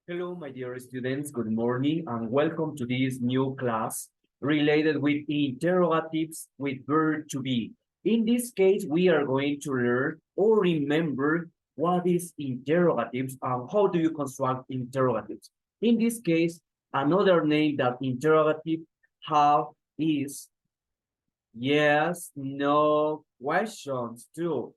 Hello, my dear students. Good morning and welcome to this new class related with interrogatives with verb to be. In this case, we are going to learn or remember what is interrogatives and how do you construct interrogatives. In this case, another name that interrogative have is yes, no questions too.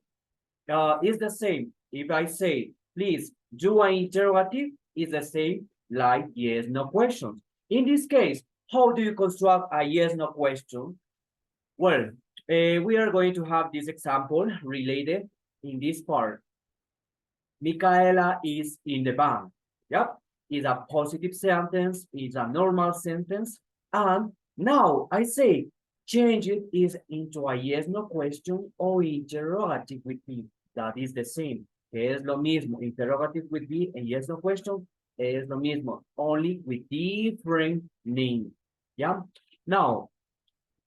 Is the same. If I say, please do an interrogative, it's the same like yes, no questions. In this case, how do you construct a yes, no question? Well, we are going to have this example related in this part. Micaela is in the bank. Yep, it's a positive sentence, it's a normal sentence. And now I say, change it is into a yes, no question or interrogative with me. That is the same. Es lo mismo. Interrogative with be and yes, no question es lo mismo, only with different name. Yeah. Now,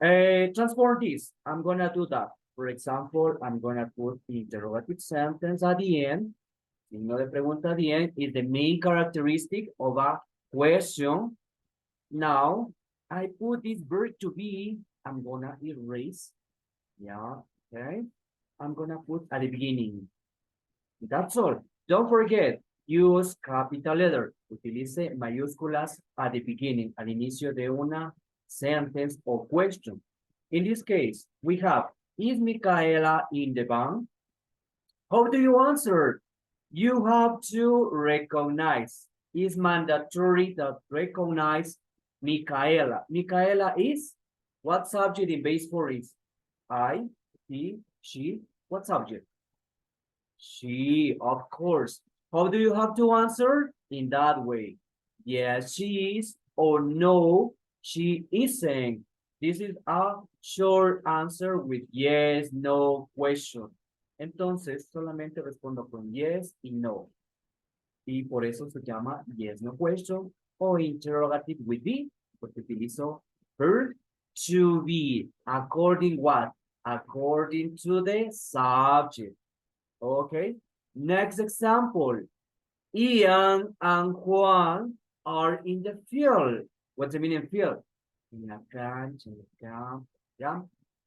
transform this. I'm gonna do that. For example, I'm gonna put interrogative sentence at the end. Signo de pregunta at the end is the main characteristic of a question. Now, I put this verb to be. I'm gonna erase. Yeah. Okay. I'm gonna put at the beginning. That's all. Don't forget, use capital letter. Utilice mayúsculas at the beginning, al inicio de una sentence or question. In this case, we have, is Micaela in the bank? How do you answer? You have to recognize. It's mandatory that recognize Micaela. Micaela is? What subject in base for is? I, he, she. What subject? She, of course. How do you have to answer? In that way. Yes, she is, or no, she isn't. This is a short answer with yes, no question. Entonces, solamente respondo con yes y no. Y por eso se llama yes, no question o interrogative with be, porque utilizo verb to be. According what? According to the subject. Okay. Next example. Ian and Juan are in the field. What's the meaning field? In la cancha, in the camp. Yeah.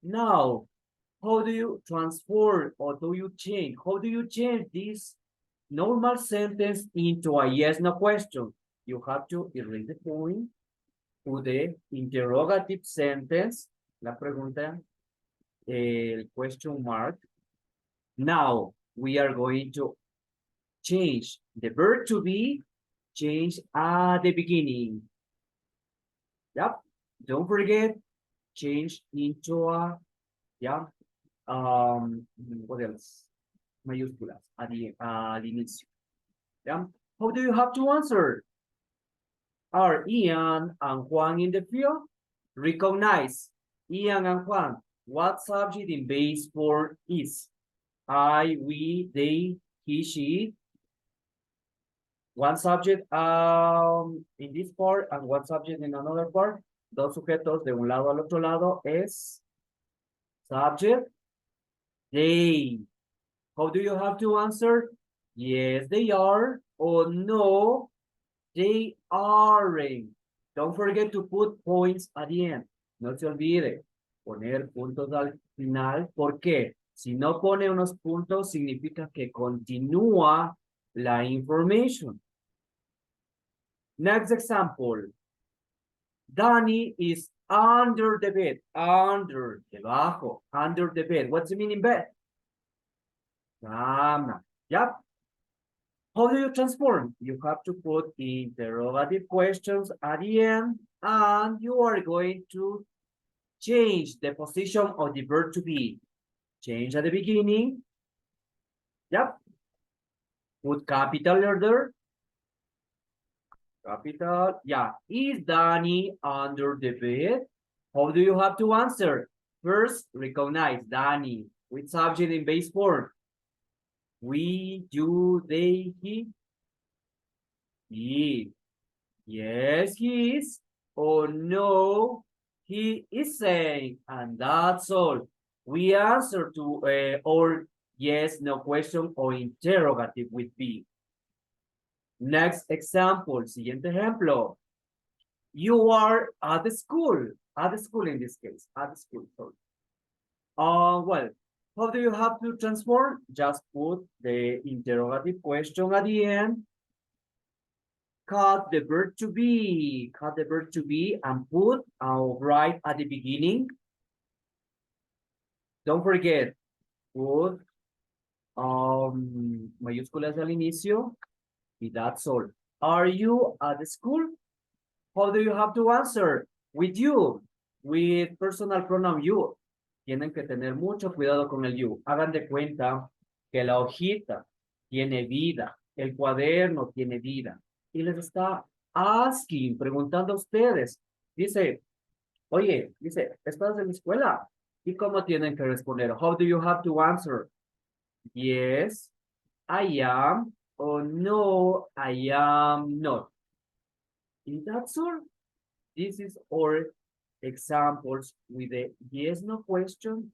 Now, how do you transform or do you change? How do you change this normal sentence into a yes, no question? You have to erase the point to the interrogative sentence, la pregunta, el question mark. Now, we are going to change the verb to be, change at the beginning. Yep. Don't forget, change into a, yeah. What else? Mayúsculas al inicio. Yeah. How do you have to answer? Are Ian and Juan in the field? Recognize Ian and Juan. What subject in base for is? I, we, they, he, she. One subject in this part and one subject in another part. Dos sujetos de un lado al otro lado es subject, they. How do you have to answer? Yes, they are, or no, they aren't. Don't forget to put points at the end. No se olvide poner puntos al final. ¿Por qué? Si no pone unos puntos, significa que continúa la information. Next example. Danny is under the bed. Under, debajo, under the bed. What's the meaning bed? Cama. Yep. How do you transform? You have to put interrogative questions at the end, and you are going to change the position of the verb to be. Change at the beginning. Yep. Put capital letter. Capital. Yeah. Is Danny under the bed? How do you have to answer? First, recognize Danny with subject in base form. We, you, they, he. He. Yes, he is. Or no, he isn't. And that's all. We answer to or yes, no question or interrogative with be. Next example, siguiente ejemplo. You are at the school in this case, at the school, sorry. Well, how do you have to transform? Just put the interrogative question at the end. Cut the verb to be, and put right at the beginning. Don't forget, put mayúsculas al inicio, y that's all. Are you at the school? How do you have to answer? With you, with personal pronoun you. Tienen que tener mucho cuidado con el you. Hagan de cuenta que la hojita tiene vida, el cuaderno tiene vida. Y les está asking, preguntando a ustedes. Dice, oye, ¿estás en la escuela? ¿Y cómo tienen que responder? How do you have to answer? Yes, I am, or no, I am not. And that's all. This is our examples with the yes, no question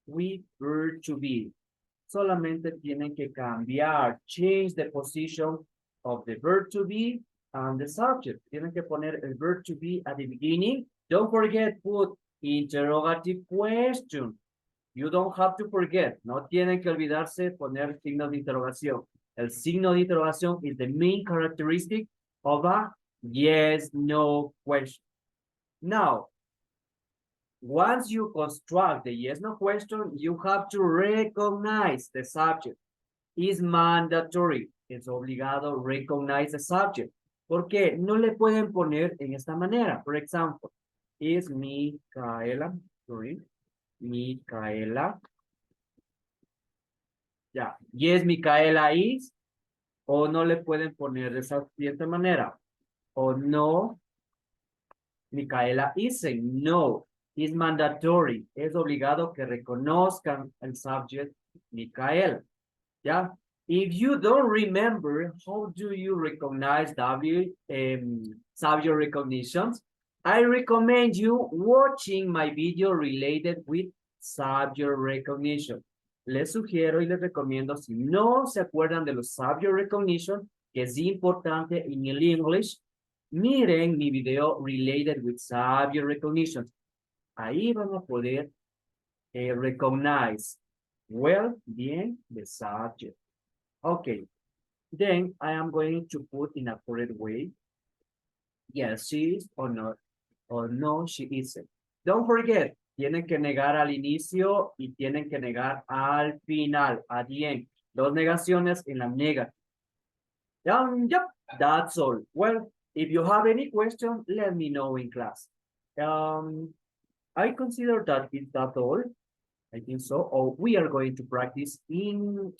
with verb to be. Solamente tienen que cambiar, change the position of the verb to be and the subject. Tienen que poner el verb to be at the beginning. Don't forget, put interrogative question. You don't have to forget. No tienen que olvidarse poner signo de interrogación. El signo de interrogación is the main characteristic of a yes, no question. Now, once you construct the yes, no question, you have to recognize the subject. It's mandatory. Es obligado recognize the subject. ¿Por qué? No le pueden poner en esta manera. For example, is Micaela, sorry, Micaela. Ya, yes, Micaela is. O no le pueden poner de esa siguiente manera. O no, Micaela isn't. No, it's mandatory. Es obligado que reconozcan el subject Micaela. ¿Ya? If you don't remember, how do you recognize subject recognitions? I recommend you watching my video related with subject recognition. Les sugiero y les recomiendo, si no se acuerdan de los subject recognition, que es importante en el English, miren mi video related with subject recognition. Ahí van a poder recognize well, bien, the subject. Okay, then I am going to put in a correct way. Yes, she is or not, or no, she isn't. Don't forget, tienen que negar al inicio y tienen que negar al final, at the end. Dos negaciones en la negative. Yep, that's all. Well, if you have any question, let me know in class. I consider that is that all. I think so. Or we are going to practice in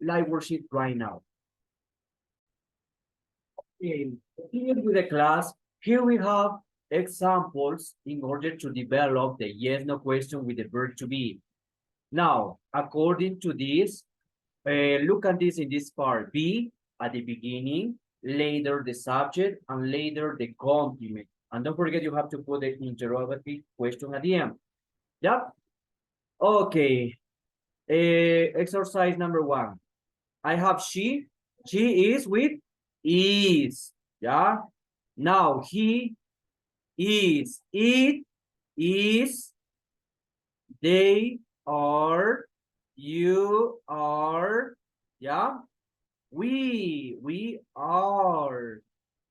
live worksheet right now. Okay, here with the class, here we have examples in order to develop the yes, no question with the verb to be. Now, according to this, look at this in this part. Be at the beginning, later the subject, and later the complement. And don't forget you have to put the interrogative question at the end. Yep. Okay. Exercise number 1. I have she. She is with is. Yeah. Now he is. It is. They are. You are. Yeah. We are.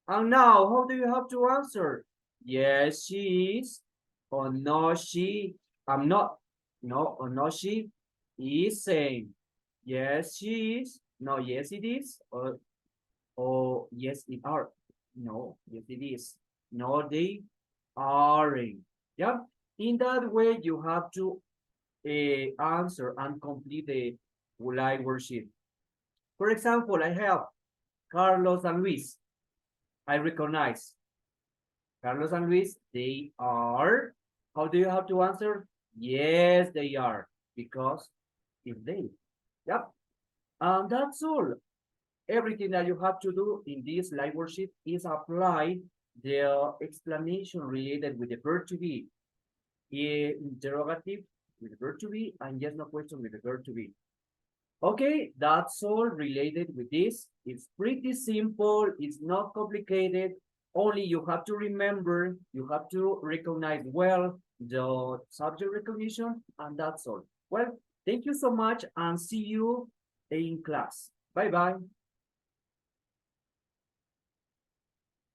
And now, how do you have to answer? Yes, she is. Or no, she. I'm not. No, or no, she isn't. Yes, she is. No, yes, it is. Or yes, it are. No, yes, it is. No, they aren't. Yeah. In that way, you have to answer and complete the live worksheet. For example, I have Carlos and Luis. I recognize Carlos and Luis, they are. How do you have to answer? Yes, they are. Because if they. Yep. And that's all. Everything that you have to do in this live worksheet is apply the explanation related with the verb to be. Interrogative with the verb to be and yes, no question with the verb to be. Okay, that's all related with this. It's pretty simple. It's not complicated. Only you have to remember, you have to recognize well the subject recognition, and that's all. Well, thank you so much and see you in class. Bye bye.